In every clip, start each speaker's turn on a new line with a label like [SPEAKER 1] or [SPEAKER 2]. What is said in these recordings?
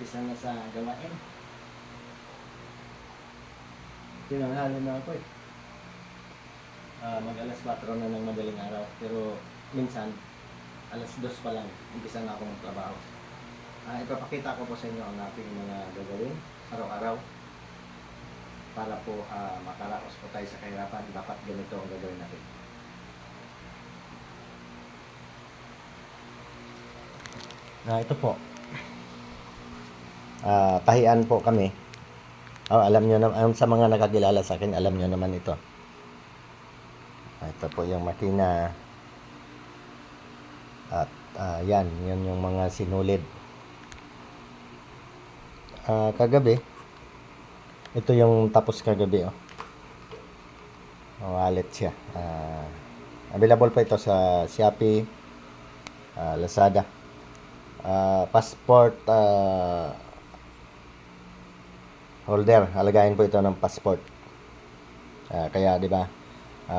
[SPEAKER 1] umpisa na sa gawain. Tinanghali na ako eh. Mag alas 4 na ng madaling araw. Pero minsan, alas 2 pa lang, umpisa na ako magtrabaho. Ipapakita ko po sa inyo ang ating mga gagawin araw-araw. Para po makaraos po tayo sa kahirapan. Dapat ganito ang gagawin natin. Ito po. Tahian po kami. Alam nyo naman, sa mga nakakilala sa akin, alam nyo naman ito. Ito po yung makina. At yan yung mga sinulid. Kagabi, ito yung tapos kagabi. Wallet siya. Available po ito sa Shopee, Lazada. Passport holder, alagayin po ito ng passport. Kaya 'di ba?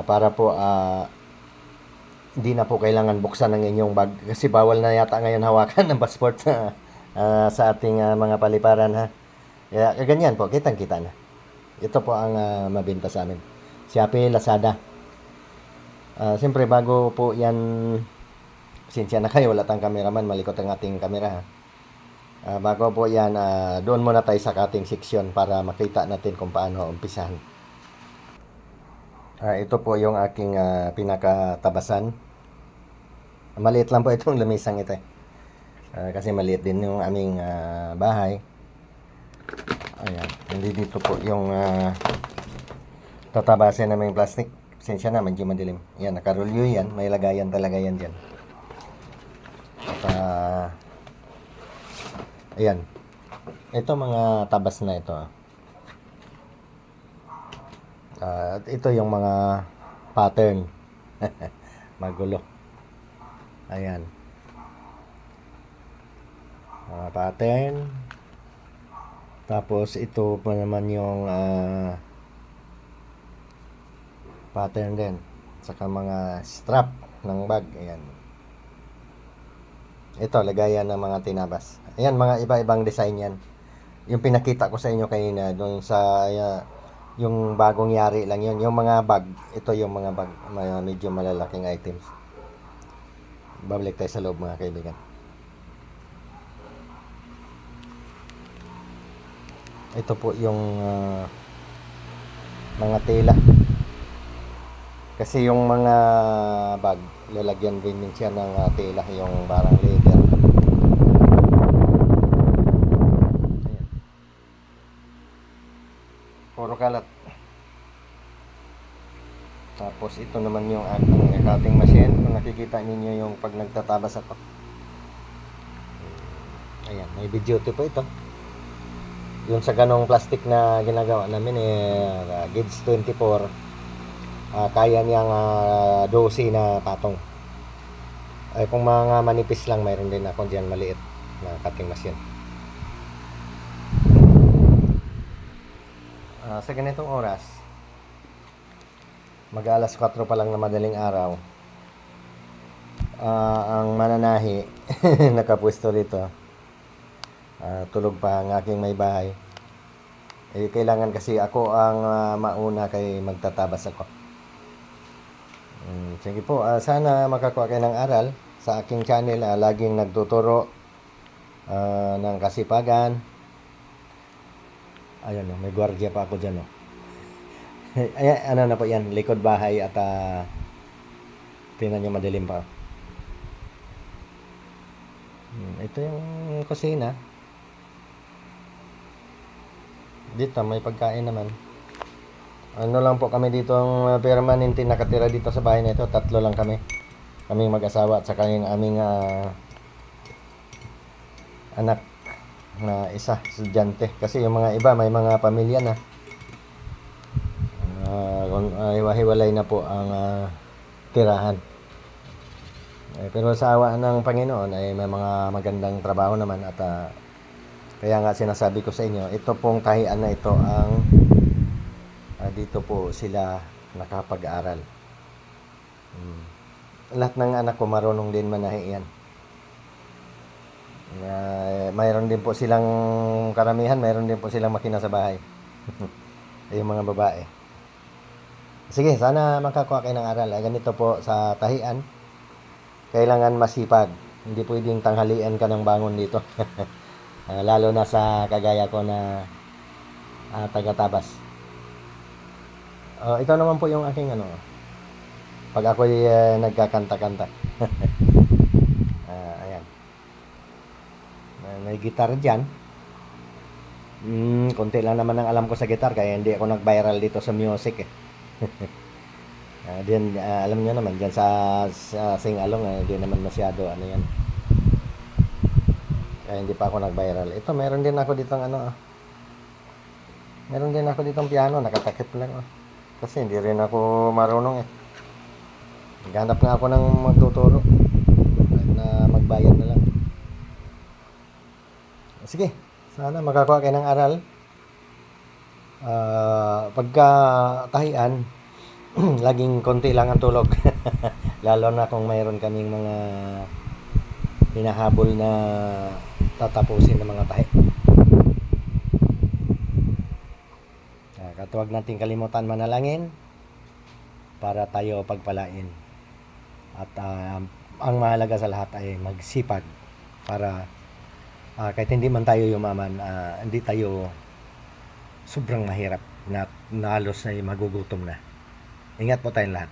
[SPEAKER 1] Para po hindi na po kailangan buksan ng inyong bag kasi bawal na yata ngayon hawakan ng passport sa ating mga paliparan ha. Kaya ganyan po, kitang-kita na. Ito po ang mabenta sa amin. Shopee, Lazada. Siyempre bago po 'yan, pasensya na kayo, wala tayong cameraman, malikot ang ating camera ha. Bago po yan, doon muna tayo sa ating section para makita natin kung paano umpisahan. Ito po yung aking pinakatabasan. Maliit lang po itong lamisang ito. Kasi maliit din yung aming bahay. Ayan, hindi dito po yung tatabasin naming plastic. Pasensya na, medyo madilim. Yan, nakarulyo yan. May lagayan talaga yan dyan. At ayan. Ito mga tabas na ito. Ito yung mga pattern. Magulo. Ayan. Mga pattern. Tapos ito pa naman yung pattern din. Saka mga strap ng bag. Ayan. Ito, lagayan ng mga tinabas. Ayan, mga iba-ibang design yan. Yung pinakita ko sa inyo kanina, doon sa, yung bagong yari lang yun. Yung mga bag, ito yung mga bag, medyo malalaking items. Babalik tayo sa loob mga kaibigan. Ito po yung mga tela. Kasi yung mga bag, lalagyan din siya ng tela, yung barang leather. Ayan. Puro kalat. Tapos ito naman yung aking cutting machine. Kung nakikita ninyo yung pag nagtatabas ako. Ayan, may video po ito. Yung sa ganong plastic na ginagawa namin gauge 24. Kaya niyang 12 na patong. Ay kung mga manipis lang, mayroon din ako diyan maliit na cutting machine. Sa ganitong oras, mag alas 4 pa lang na madaling araw, ang mananahi nakapwesto rito. Tulog pa ang aking may bahay. Kailangan kasi ako ang mauna kay magtatabas ako. Sige po, sana makakuha kayo ng aral sa aking channel. Laging nagtuturo ng kasipagan. Ayan, may gwardiya pa ako dyan. Ayan, ano na po yan, likod bahay at tingnan nyo madilim pa. Ito yung kusina. Dito may pagkain naman. Ano lang po kami dito ang permanente nakatira dito sa bahay na ito. 3 lang kami. Kaming mag-asawa at saka yung aming anak na isa, estudyante. Kasi yung mga iba may mga pamilya na. Hiwa-hiwalay na po ang tirahan. Pero sa awa ng Panginoon ay may mga magandang trabaho naman at kaya nga sinasabi ko sa inyo, ito pong tahian na ito ang dito po sila nakapag-aral. Lahat ng anak ko marunong din manahi yan. mayroon din po silang karamihan, mayroon din po silang makina sa bahay. Yung mga babae. Sige, sana makakuha kayo ng aral. Ganito po sa tahian, kailangan masipag. Hindi pwedeng tanghalian ka ng bangon dito. Lalo na sa kagaya ko na taga-Tabas. Ito naman po yung aking ano, pag ako'y nagkakanta-kanta. Ayan. May gitar dyan. Konti lang naman ang alam ko sa gitar, kaya hindi ako nag-viral dito sa music eh. Alam niyo naman, dyan sa sing-along, hindi naman masyado ano yan. Kaya hindi pa ako nag-viral. Ito, meron din ako ditong ano, meron din ako ditong piano, nakatakip lang. Kasi hindi rin ako marunong eh. Naghanap nga ako ng magtuturo na magbayad na lang. Sige, sana makakuha kayo ng aral. Pagka tahian, laging konti lang ang tulog. Lalo na kung mayroon kaming mga hinahabol na tatapusin ng mga tahi. Katuwag natin kalimutan manalangin para tayo pagpalain. At ang mahalaga sa lahat ay magsipag para kahit hindi man tayo yumaman, hindi tayo sobrang mahirap na halos ay magugutom na. Ingat po tayong lahat.